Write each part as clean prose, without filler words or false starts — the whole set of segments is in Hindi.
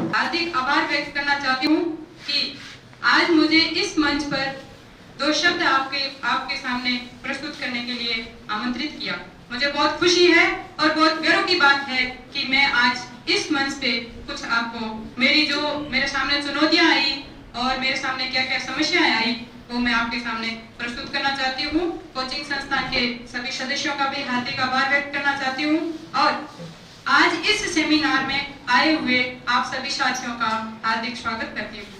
हार्दिक आभार व्यक्त करना चाहती हूँ कि आज मुझे इस मंच पर दो शब्द आपके सामने प्रस्तुत करने के लिए आमंत्रित किया। मुझे बहुत खुशी है और बहुत गर्व की बात है कि मैं आज इस मंच पे कुछ आपको मेरे सामने चुनौतियां आई और मेरे सामने क्या क्या समस्याएं आई वो मैं आपके सामने प्रस्तुत करना चाहती हूँ। कोचिंग संस्थान के सभी सदस्यों का भी हार्दिक आभार व्यक्त करना चाहती हूँ और आज इस सेमिनार में आए हुए आप सभी साथियों का हार्दिक स्वागत करती हूँ।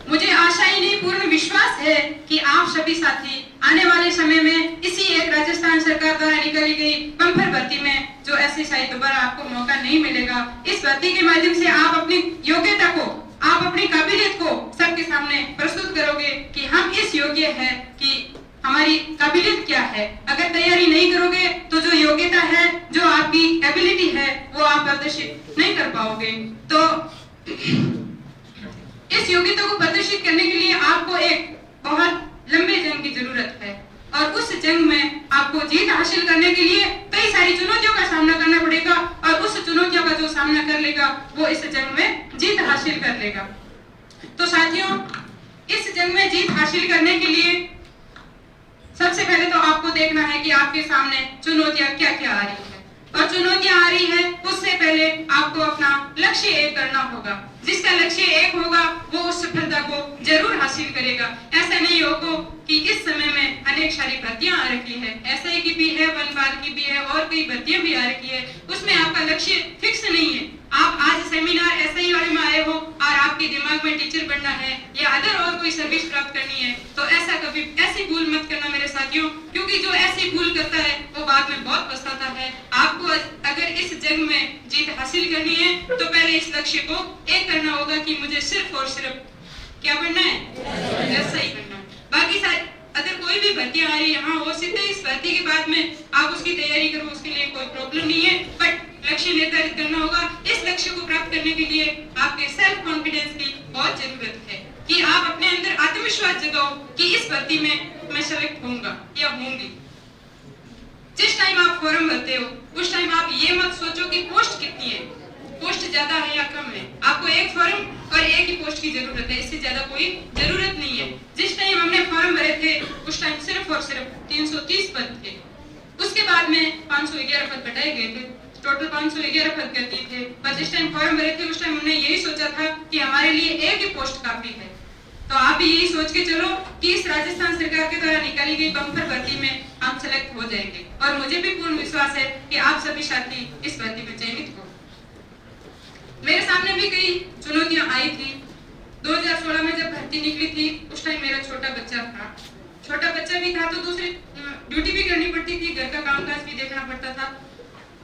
मुझे आशा ही नहीं पूर्ण विश्वास है कि आप सभी साथी आने वाले समय में इसी एक राजस्थान सरकार द्वारा निकाली गई बम्पर भर्ती में जो SSI दोबारा आपको मौका नहीं मिलेगा, इस भर्ती के माध्यम से आप अपनी योग्यता को, आप अपनी काबिलियत को सबके सामने प्रस्तुत करोगे कि हम इस योग्य है कि हमारी काबिलियत क्या है। अगर तैयारी नहीं करोगे तो जो योग्यता है, जो आपकी एबिलिटी है वो आप प्रदर्शित नहीं कर पाओगे। तो इस योग्यता को प्रदर्शित करने के लिए आपको एक बहुत लंबे जंग की जरूरत है और उस जंग में आपको जीत हासिल करने के लिए कई सारी चुनौतियों का सामना करना पड़ेगा और उस चुनौतियों का जो सामना कर लेगा वो इस जंग में जीत हासिल कर लेगा। तो साथियों, इस जंग में जीत हासिल करने के लिए सबसे पहले तो आपको देखना है कि आपके सामने चुनौतियां क्या क्या आ रही है और चुनौतियां आ रही है उससे पहले आपको अपना लक्ष्य एक करना होगा। जिसका लक्ष्य एक होगा वो उस सफलता को जरूर हासिल करेगा। ऐसा नहीं होगा कि इस समय में अनेक सारी भर्तियां आ रखी है, SI की भी है, वनपाल की भी है और कई भर्तियां भी आ रखी है, उसमें आपका लक्ष्य फिक्स नहीं है। आप आज सेमिनार SI वाले में आए हो और आपके दिमाग में टीचर बनना है या अदर और कोई सर्विस प्राप्त करनी है, तो ऐसी भूल मत करना मेरे साथियों, क्योंकि जो ऐसी भूल करता है वो बाद में बहुत पछताता है। आपको अगर इस जंग में जीत हासिल करनी है तो पहले इस लक्ष्य को एक करना होगा कि मुझे सिर्फ और सिर्फ क्या बनना है, SI बनना है। बाकी सारी अगर कोई भी भर्तियां आ रही है, हाँ हो सकता है इस भर्ती के बाद में आप उसकी तैयारी करो, उसके लिए कोई प्रॉब्लम नहीं है, बट लक्ष्य निर्धारित करना होगा। इस लक्ष्य को प्राप्त करने के लिए आपके सेल्फ कॉन्फिडेंस की बहुत जरूरत है कि आप अपने अंदर आत्मविश्वास जगाओ कि इस भर्ती में मैं सेलेक्ट होऊंगा या होंगी। जिस टाइम आप फॉर्म भरते हो उस टाइम आप ये मत सोचो कि पोस्ट कितनी है, पोस्ट ज्यादा है या कम है। आपको एक फॉर्म और एक ही पोस्ट की जरूरत है, इससे ज्यादा कोई जरूरत नहीं है। जिस टाइम हमने फॉर्म भरे थे उस टाइम सिर्फ और सिर्फ 330 पद थे। उसके बाद में 511 पद घटाए गए थे, टोटल 511 पद करती थे। पर जिस टाइम फॉर्म भरे थे उस टाइम हमने यही सोचा था कि हमारे लिए एक ही पोस्ट काफी है। तो आप भी यही सोच के चलो कि इस राजस्थान सरकार के द्वारा निकाली गई बम्पर भर्ती में हम सेलेक्ट हो जाएंगे और मुझे भी पूर्ण विश्वास है कि आप सभी साथी इस भर्ती में चयनित हो। मेरे सामने भी कई चुनौतियां आई थी। 2016 में जब भर्ती निकली थी उस टाइम मेरा छोटा बच्चा भी था तो दूसरी ड्यूटी भी करनी पड़ती थी, घर का कामकाज भी देखना पड़ता था।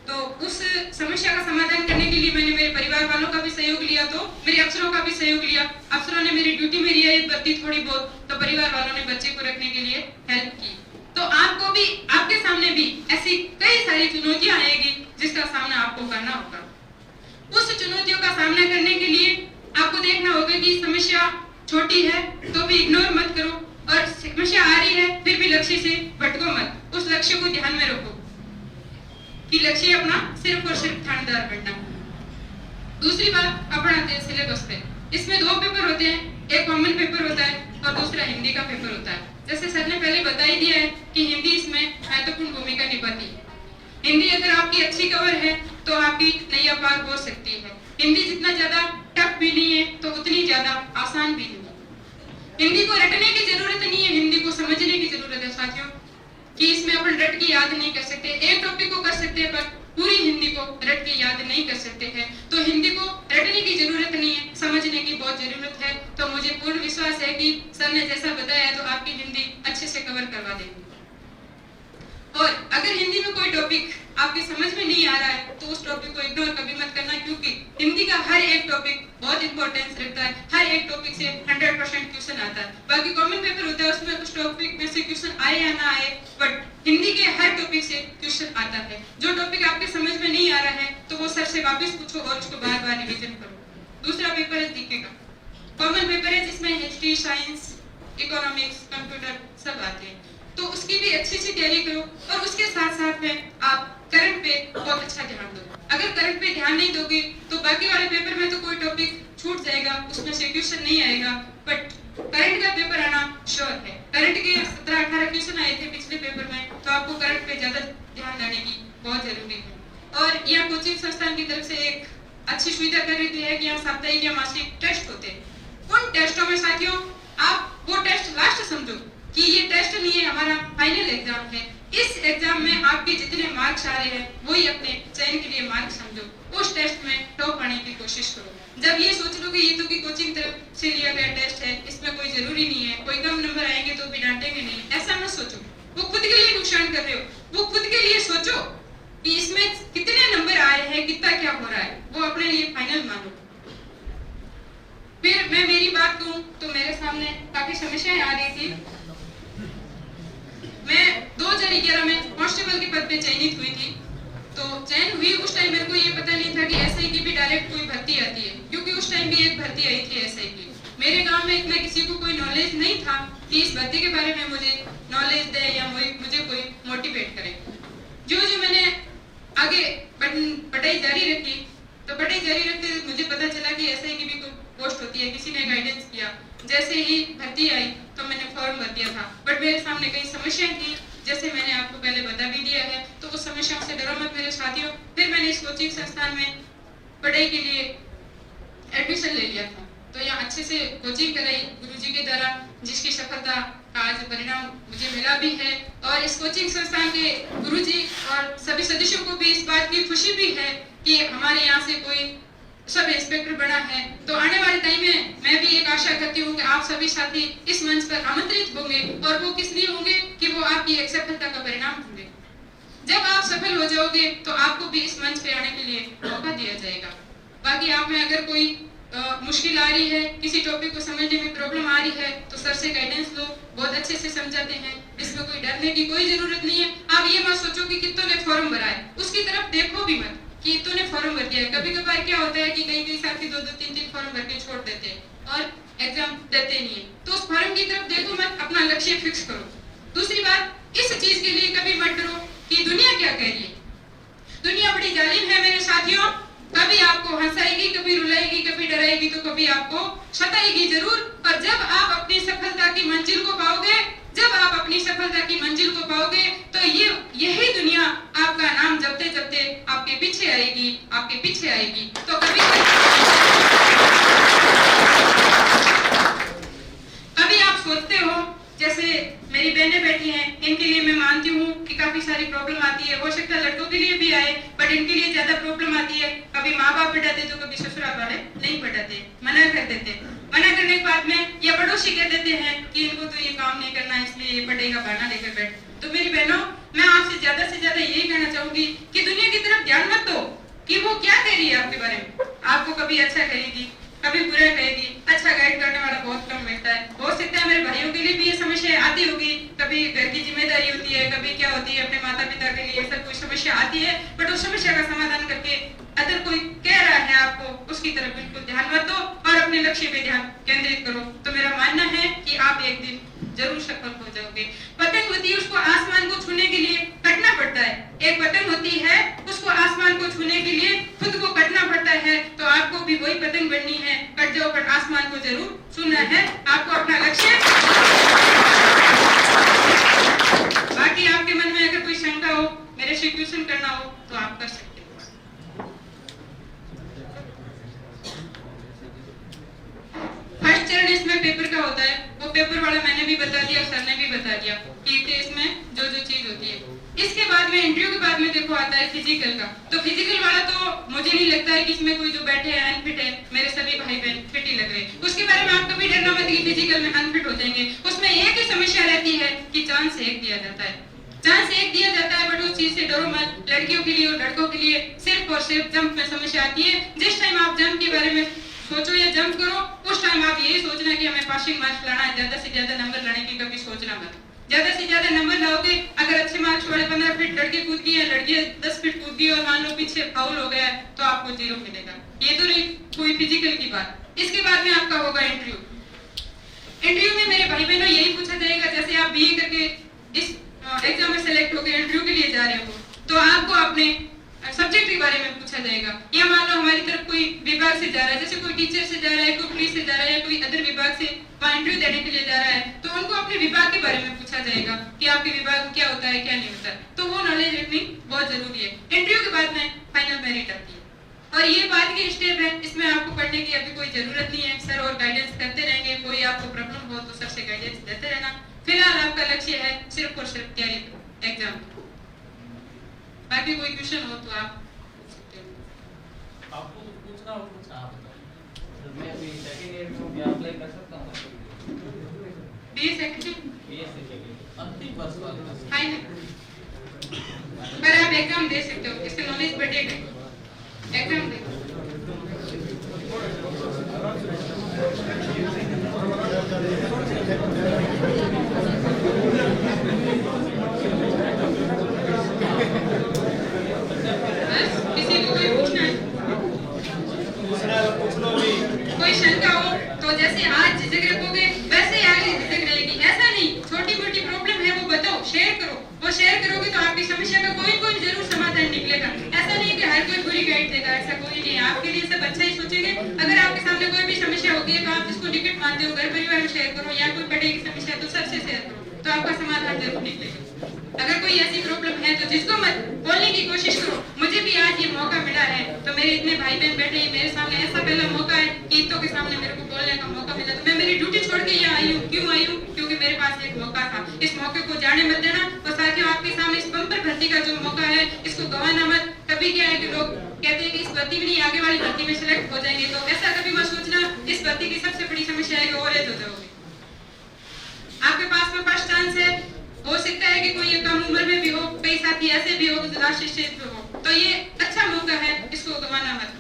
तो उस समस्या का समाधान करने के लिए मैंने मेरे परिवार वालों का भी सहयोग लिया, तो मेरे अफसरों का भी सहयोग लिया। अफसरों ने मेरी ड्यूटी में रियायत बरती थोड़ी बहुत, तो परिवार वालों ने बच्चे को रखने के लिए हेल्प की। तो आपको भी, आपके सामने भी ऐसी कई सारी चुनौतियां आएगी जिसका सामना आपको करना होगा। उस चुनौतियों का सामना करने के लिए आपको देखना होगा कि समस्या छोटी है तो भी इग्नोर मत करो और समस्या आ रही है फिर भी लक्ष्य से भटको मत। उस लक्ष्य को ध्यान में रखो कि लक्ष्य अपना सिर्फ और सिर्फ थानेदार बनना। दूसरी बात, अपना सिलेबस पे, इसमें दो पेपर होते हैं, एक कॉमन पेपर होता है और दूसरा हिंदी का पेपर होता है। जैसे सर ने पहले बता ही दिया है कि हिंदी इसमें महत्वपूर्ण भूमिका निभाती है। हिंदी अगर आपकी अच्छी कवर है तो आपकी नैया पार हो सकती है। हिंदी जितना ज्यादा टफ भी नहीं है तो उतनी ज्यादा आसान भी नहीं है। हिंदी को रटने की जरूरत नहीं है, हिंदी को समझने की जरूरत है साथियों, कि इसमें अपन रट के याद नहीं कर सकते। एक टॉपिक को कर सकते हैं पर पूरी हिंदी को रट के याद नहीं कर सकते हैं। तो हिंदी को रटने की जरूरत नहीं है, समझने की बहुत जरूरत है। तो मुझे पूर्ण विश्वास है कि सर ने जैसा बताया तो आपकी हिंदी अच्छे से कवर करवा देंगे। और अगर हिंदी में कोई टॉपिक आपकी समझ में नहीं आ रहा है तो उस टॉपिक को इग्नोर कभी मत करना, क्योंकि हिंदी का हर एक टॉपिक बहुत इंपॉर्टेंस रखता है। हर एक टॉपिक से 100% क्वेश्चन आता है। बाकी कॉमन पेपर होता है उसमें उस टॉपिक में से क्वेश्चन आए या ना आए, बट हिंदी के हर टॉपिक से क्वेश्चन आता है। जो टॉपिक आपके समझ में नहीं आ रहा है तो वो सर से वापस पूछो और उसको बार बार रिवीजन करो। दूसरा पेपर है जीके का, कॉमन पेपर है जिसमें हिस्ट्री, साइंस, इकोनॉमिक्स, कंप्यूटर सब आते हैं। तो उसकी भी अच्छी सी तैयारी करो और उसके साथ साथ में आप ज्यादा ध्यान देने की बहुत जरूरी है। और यह कोचिंग संस्थान की तरफ से एक अच्छी सुविधा कर रही है कि यहाँ साप्ताहिक या मासिक टेस्ट होते हैं। उन टेस्टों में साथियों आप वो टेस्ट लास्ट समझो कि ये टेस्ट नहीं है, हमारा फाइनल एग्जाम है। इस एग्जाम में आपके जितने मार्क्स आ रहे हैं वही अपने चयन के लिए मार्क्स समझो। उस टेस्ट में टॉप आने की कोशिश करो। जब ये सोच लो कि ये तो की कोचिंग तरफ से लिया गया टेस्ट है, इसमें कोई जरूरी नहीं है, कोई कम नंबर आएंगे तो भी डांटेंगे नहीं, ऐसा मत सोचो। वो खुद के लिए नुकसान कर रहे हो। वो खुद के लिए सोचो कि इसमें कितने नंबर आ रहे हैं, कितना क्या हो रहा है, वो अपने लिए फाइनल मानो। फिर मैं मेरी बात कहूं तो मेरे सामने काफी समस्याएं आ रही थी। मैं 2011 में कांस्टेबल के पद पे चयनित हुई थी। तो चयन हुई उस टाइम मेरे को ये पता नहीं था कि एसआई की भी डायरेक्ट कोई भर्ती आती है, क्योंकि उस टाइम भी एक भर्ती आई थी एसआई की। मेरे गांव में इतना किसी को कोई नॉलेज नहीं था कि इस भर्ती के बारे में मुझे नॉलेज दे या मुझे कोई मोटिवेट करे। जो मैंने आगे पढ़ाई जारी रखी, तो पढ़ाई जारी रखते मुझे पता चला कि एसआई की भी कोई पोस्ट होती है, किसी ने गाइडेंस किया। जैसे ही भर्ती आई तो मैंने फॉर्म भर दिया था, बट मेरे सामने कई समस्याएं थी, जैसे मैंने आपको पहले बता भी दिया है। तो उस समस्याओं से डरो मत मेरे साथियों। फिर मैंने इस कोचिंग संस्थान में पढ़ाई के लिए एडमिशन ले लिया था। तो यहाँ अच्छे से कोचिंग कराई गुरुजी के द्वारा, जिसकी सफलता का आज परिणाम मुझे मिला भी है। और इस कोचिंग संस्थान के गुरुजी और सभी सदस्यों को भी इस बात की खुशी भी है कि हमारे यहाँ से कोई सब इंस्पेक्टर बना है। तो आने वाले टाइम में मैं भी एक आशा करती हूँ कि आप सभी साथी इस मंच पर आमंत्रित होंगे, और वो किस लिए होंगे कि वो आपकी एक सफलता का परिणाम होंगे। जब आप सफल हो जाओगे तो आपको भी इस मंच पे आने के लिए मौका दिया जाएगा। बाकी आप में अगर कोई मुश्किल आ रही है, किसी टॉपिक को समझने में प्रॉब्लम आ रही है, तो सर से गाइडेंस लो, बहुत अच्छे से समझाते हैं। इसमें कोई डरने की कोई जरूरत नहीं है। आप ये मत सोचो कि कितनों ने फॉर्म भरा है, उसकी तरफ देखो भी मत कि तूने फॉर्म भर दिया है। कभी कभार क्या होता है कि कई साथी 2-2, 3-3 फॉर्म भर के छोड़ देते हैं और एग्जाम देते नहीं है। तो उस फॉर्म की तरफ देखो मत, अपना लक्ष्य फिक्स करो। दूसरी बात, इस चीज के लिए कभी मत डरो कि दुनिया क्या कह रही है। दुनिया बड़ी जालिम है मेरे साथियों। कभी आपको हंसाएगी, कभी रुलाएगी, कभी डराएगी, तो कभी आपको सताएगी जरूर। पर जब आप अपनी सफलता की मंजिल को पाओगे, जब आप अपनी सफलता की मंजिल को पाओगे, तो यही दुनिया आपका नाम जपते जपते आपके पीछे आएगी, आपके पीछे आएगी। तो कभी आप सोचते हो, जैसे मेरी बहनें बैठी हैं, इनके लिए मैं मानती हूँ कि काफी सारी प्रॉब्लम आती है। हो सकता है लड़कों के लिए भी आए, बट इनके लिए ज्यादा प्रॉब्लम आती है। कभी माँ बाप पढ़ाते तो कभी ससुराल वाले नहीं पढ़ाते, मना कर देते। मना करने के बाद में या पड़ोसी कह देते हैं कि इनको तो ये काम नहीं करना, इसलिए ये पढ़ेगा, बहाना लेकर बैठ। तो मेरी बहनों, मैं आपसे ज्यादा यही कहना चाहूंगी कि दुनिया की तरफ ध्यान मत दो कि वो क्या कह रही है आपके बारे में। आपको कभी अच्छा कहेगी, कभी बुरा कहेगी। अच्छा गाइड करने वाला बहुत कम मिलता है। हो सकता है मेरे भाइयों के लिए भी ये समस्या आती होगी, कभी घर की जिम्मेदारी होती है, कभी क्या होती है, अपने माता पिता के लिए सब कोई समस्या आती है। बट उस समस्या का समाधान करके अगर कोई कह रहा है आपको, उसकी तरफ बिल्कुल ध्यान मत दो और अपने लक्ष्य पे ध्यान केंद्रित करो। तो मेरा मानना है कि आप एक दिन जरूर सफल हो जाओगे। पतंग होती है, उसको आसमान को छूने के लिए कटना पड़ता है। एक पतंग होती है, उसको आसमान को छूने के लिए खुद को कटना पड़ता है। तो आपको भी वही पतंग बननी है, कट जाओ, पर आसमान को जरूर छूना है। आपको अपना लक्ष्य। बाकी आपके मन में अगर कोई शंका हो, मेरे से क्वेश्चन करना हो, तो आप कर सकते हो। फर्स्ट चरण इसमें पेपर का होता है, वो पेपर वाला मैंने भी बता दिया, सर ने भी बता दिया कि इसमें जो चीज होती है। इसके बाद में इंटरव्यू के बाद में देखो आता है फिजिकल का। तो फिजिकल वाला तो मुझे नहीं लगता है कि इसमें कोई जो बैठे हैं अनफिट है, मेरे सभी भाई बहन फिट ही लग रहे हैं। उसके बारे में आप कभी डरना मत कि फिजिकल में अनफिट हो जाएंगे। उसमें एक ही समस्या रहती है कि चांस एक दिया जाता है, चांस एक दिया जाता है, बट उस चीज से डरो मत। लड़कियों के लिए और लड़कों के लिए सिर्फ और सिर्फ जंप में समस्या आती है। जिस टाइम आप जंप के बारे में सोचो या जंप करो, उस टाइम आप यही सोचना कि हमें पासिंग मार्क्स लाना है, ज्यादा से ज्यादा नंबर लाने की कभी सोचना मत। ज्यादा से ज्यादा नंबर लाओगे, अगर अच्छे मार्क्स वाले 15 फीट लड़के कूद गई है, लड़कियां 10 फीट कूद गई और मान लो पीछे फाउल हो गया, तो आपको 0 मिलेगा। ये तो रही कोई फिजिकल की बात। इसके बाद में आपका होगा इंटरव्यू। इंटरव्यू में मेरे भाई बहनों यही पूछा जाएगा, जैसे आप बीए करके इस एग्जाम में सेलेक्ट होकर इंटरव्यू के लिए जा रहे हो, तो आपको अपने सब्जेक्ट के बारे में पूछा जाएगा। या मान लो हमारी तरफ कोई विभाग से जा रहा है, जैसे कोई टीचर से जा रहा है, कोई पुलिस से जा रहा है, या कोई अदर विभाग से वहाँ इंटरव्यू देने के लिए जा रहा है, तो उनको अपने विभाग के बारे में पूछा जाएगा कि आपके विभाग में क्या होता है क्या नहीं होता है। तो वो नॉलेज रखनी बहुत जरूरी है। इंटरव्यू के बाद में फाइनल मेरिट आती है और ये बाद की स्टेप है, इसमें आपको पढ़ने की अभी कोई जरूरत नहीं है। सर और गाइडेंस करते रहेंगे, कोई आपको प्रॉब्लम हो तो सर से गाइडेंस देते रहना। फिलहाल आपका लक्ष्य है सिर्फ और सिर्फ तैयारी एग्जाम। बाकी कोई क्वेश्चन हो तो आप पूछ सकते हो। आपको तो पूछना हो कुछ आप बताओ। मैं अभी सेकंड ईयर में क्या अप्लाई कर सकता हूं? बीए सेकंड अंतिम वर्ष वाला फाइनल, पर आप एग्जाम दे सकते हो, इससे नॉलेज बढ़ेगा। एग्जाम दे किसी को कोई पूछना है, कोई शंका हो तो जैसे आज झिझक रखोगे वैसे ही आगे झिझक रहेगी। ऐसा नहीं, छोटी मोटी प्रॉब्लम है वो बताओ, शेयर करो। वो शेयर करोगे तो आपकी समस्या का कोई जरूर समाधान निकलेगा। ऐसा नहीं कि हर कोई पूरी गाइड देगा, ऐसा कोई नहीं। आपके लिए सब अच्छा ही सोचेंगे। अगर आपके सामने कोई भी समस्या होती है तो आप जिसको निकट मानते हो घर परिवार में शेयर करो, या कोई पढ़े की समस्या तो सबसे शेयर करो, तो आपका समाधान जरूर निकलेगा। अगर कोई ऐसी प्रॉब्लम है तो जिसको मत बोलने की कोशिश करो। मुझे भी आज ये मौका मिला है तो मेरे इतने भाई बहन बैठे हैं, मेरे सामने ऐसा पहला मौका है कि ईदों के सामने मेरे को बोलने का मौका मिला, तो मैं मेरी ड्यूटी छोड़ के यहाँ आई हूँ। क्यों आई हूँ? क्योंकि मेरे पास एक मौका था। इस मौके को जाने मत देना। और साथियों, आपके सामने इस बम्पर भर्ती का जो मौका है इसको गंवाना मत। कभी क्या है कि लोग कहते हैं कि इस भर्ती में नहीं, आगे वाली भर्ती में सिलेक्ट हो जाएंगे, तो ऐसा कभी मत सोचना। इस भर्ती की सबसे बड़ी समस्या है कि ओवरएज हो जाओगे। आपके पास में फर्स्ट चांस है, हो सकता है कि कोई कम उम्र में भी हो, कई साथी ऐसे भी हो जो लास्ट स्टेज पे हो, तो ये अच्छा मौका है, इसको गंवाना मत।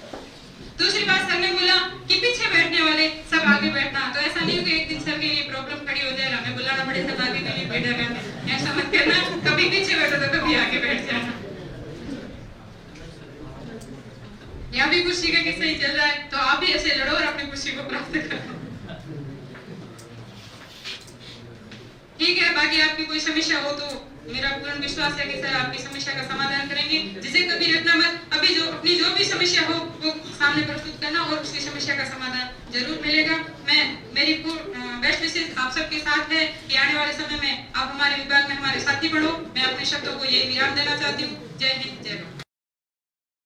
दूसरी बात, सर ने बोला कि पीछे बैठने वाले सब आगे बैठना, तो ऐसा नहीं हो कि एक दिन सर के लिए प्रॉब्लम खड़ी हो जाए, हमें बुलाना पड़े सब आगे के लिए बैठा करना, ऐसा मत करना। कभी पीछे बैठो तो कभी आगे बैठ जाना। यहाँ भी कुर्सी का किस्सा ही चल रहा है, तो आप भी ऐसे लड़ो और अपनी कुर्सी को प्राप्त करो। ठीक है, बाकी आपकी कोई समस्या हो तो मेरा पूर्ण विश्वास है कि सर आपकी समस्या का समाधान करेंगे। जिसे कभी रखना मत, अभी अपनी जो भी समस्या हो वो सामने प्रस्तुत करना और उसकी समस्या का समाधान जरूर मिलेगा। मेरी बेस्ट विशेष आप सबके साथ है कि आने वाले समय में आप हमारे विभाग में हमारे साथी बढ़ो। मैं अपने शब्दों को यही विराम देना चाहती हूँ। जय हिंद, जय भारत।